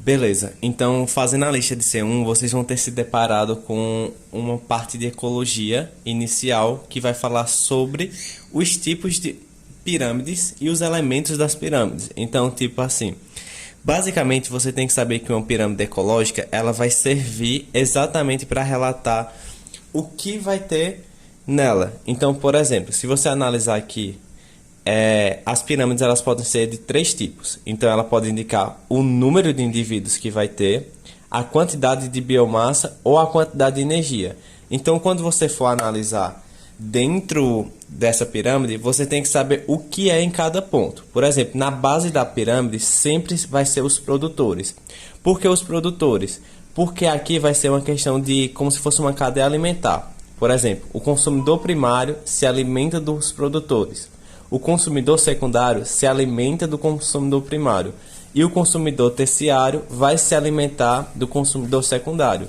Beleza, então fazendo a lista de C1, vocês vão ter se deparado com uma parte de ecologia inicial que vai falar sobre os tipos de pirâmides e os elementos das pirâmides. Então, tipo assim, basicamente você tem que saber que uma pirâmide ecológica ela vai servir exatamente para relatar o que vai ter nela. Então, por exemplo, se você analisar aqui as pirâmides elas podem ser de três tipos. Então, ela pode indicar o número de indivíduos que vai ter, a quantidade de biomassa ou a quantidade de energia. Então, quando você for analisar dentro dessa pirâmide, você tem que saber o que é em cada ponto. Por exemplo, na base da pirâmide sempre vai ser os produtores. Por que os produtores? Porque aqui vai ser uma questão de como se fosse uma cadeia alimentar. Por exemplo, o consumidor primário se alimenta dos produtores. O consumidor secundário se alimenta do consumidor primário e o consumidor terciário vai se alimentar do consumidor secundário.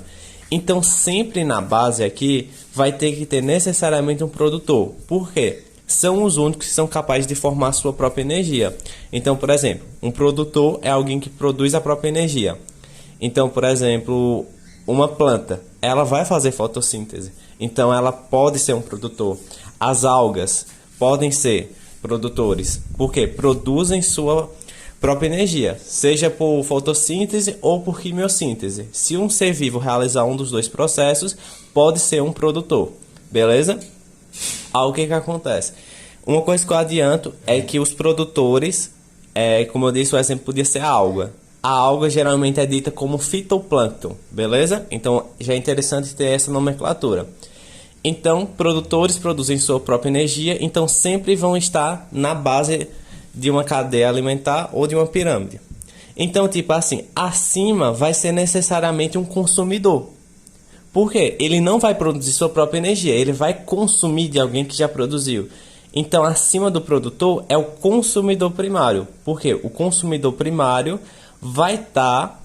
Então, sempre na base aqui vai ter que ter necessariamente um produtor. Por quê? São os únicos que são capazes de formar a sua própria energia. Então, por exemplo, um produtor é alguém que produz a própria energia. Então, por exemplo, uma planta, ela vai fazer fotossíntese. Então, ela pode ser um produtor. As algas podem ser produtores, porque produzem sua própria energia, seja por fotossíntese ou por quimiossíntese. Se um ser vivo realizar um dos dois processos, pode ser um produtor, beleza? Aí o que acontece? Uma coisa que eu adianto é que os produtores, como eu disse, o exemplo podia ser a alga. A alga geralmente é dita como fitoplâncton, beleza? Então já é interessante ter essa nomenclatura. Então, produtores produzem sua própria energia, então sempre vão estar na base de uma cadeia alimentar ou de uma pirâmide. Então, tipo assim, acima vai ser necessariamente um consumidor. Por quê? Ele não vai produzir sua própria energia, ele vai consumir de alguém que já produziu. Então, acima do produtor é o consumidor primário. Por quê? O consumidor primário vai estar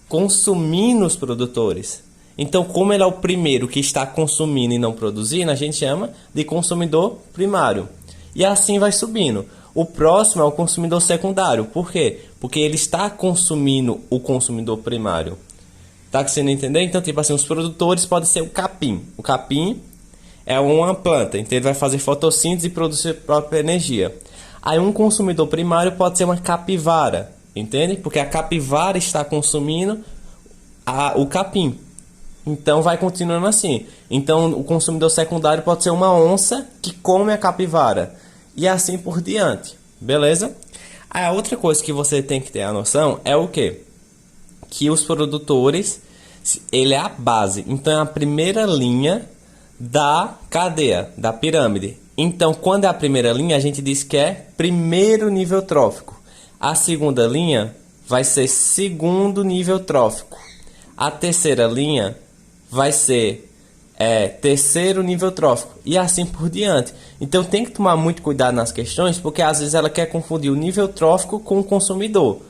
consumindo os produtores. Então, como ele é o primeiro que está consumindo e não produzindo, a gente chama de consumidor primário. E assim vai subindo. O próximo é o consumidor secundário. Por quê? Porque ele está consumindo o consumidor primário. Tá conseguindo entender? Então, tipo assim, os produtores podem ser o capim. O capim é uma planta, então ele vai fazer fotossíntese e produzir própria energia. Aí um consumidor primário pode ser uma capivara, entende? Porque a capivara está consumindo o capim. Então vai continuando assim. Então o consumidor secundário pode ser uma onça que come a capivara. E assim por diante. Beleza? A outra coisa que você tem que ter a noção é o quê? Que os produtores, ele é a base. Então é a primeira linha da cadeia, da pirâmide. Então quando é a primeira linha, a gente diz que é primeiro nível trófico. A segunda linha vai ser segundo nível trófico. A terceira linha vai ser terceiro nível trófico e assim por diante. Então tem que tomar muito cuidado nas questões, porque às vezes ela quer confundir o nível trófico com o consumidor.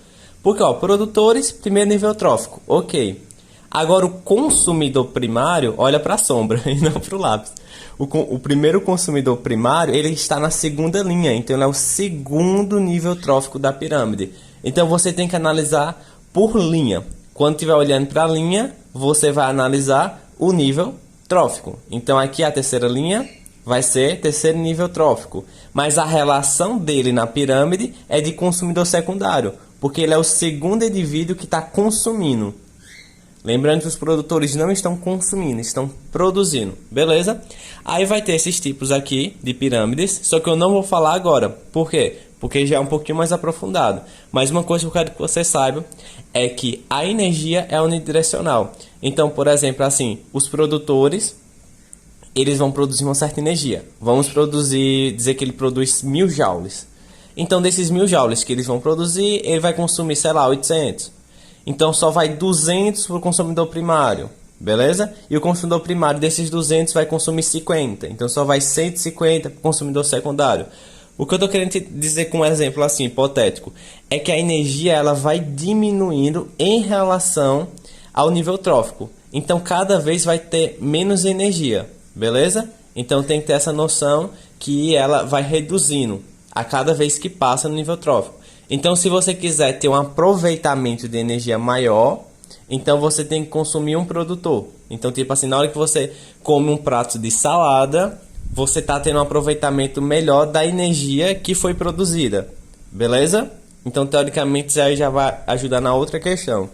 Porque, produtores, primeiro nível trófico, ok. Agora o consumidor primário, olha para a sombra e não para o lápis. O primeiro consumidor primário, ele está na segunda linha, então ele é o segundo nível trófico da pirâmide. Então você tem que analisar por linha. Quando estiver olhando para a linha, você vai analisar o nível trófico. Então aqui a terceira linha vai ser terceiro nível trófico. Mas a relação dele na pirâmide é de consumidor secundário, porque ele é o segundo indivíduo que está consumindo. Lembrando que os produtores não estão consumindo, estão produzindo. Beleza? Aí vai ter esses tipos aqui de pirâmides, só que eu não vou falar agora. Por quê? Porque já é um pouquinho mais aprofundado. Mas uma coisa que eu quero que você saiba é que a energia é unidirecional. Então, por exemplo, assim, os produtores, eles vão produzir uma certa energia. Vamos dizer que ele produz 1000 joules. Então, desses 1000 joules que eles vão produzir, ele vai consumir, sei lá, 800. Então, só vai 200 para o consumidor primário, beleza? E o consumidor primário desses 200 vai consumir 50. Então, só vai 150 para o consumidor secundário. O que eu estou querendo te dizer com um exemplo assim, hipotético, é que a energia ela vai diminuindo em relação ao nível trófico. Então, cada vez vai ter menos energia, beleza? Então, tem que ter essa noção que ela vai reduzindo a cada vez que passa no nível trófico. Então, se você quiser ter um aproveitamento de energia maior, então você tem que consumir um produtor. Então, tipo assim, na hora que você come um prato de salada, você tá tendo um aproveitamento melhor da energia que foi produzida. Beleza? Então, teoricamente, isso aí já vai ajudar na outra questão.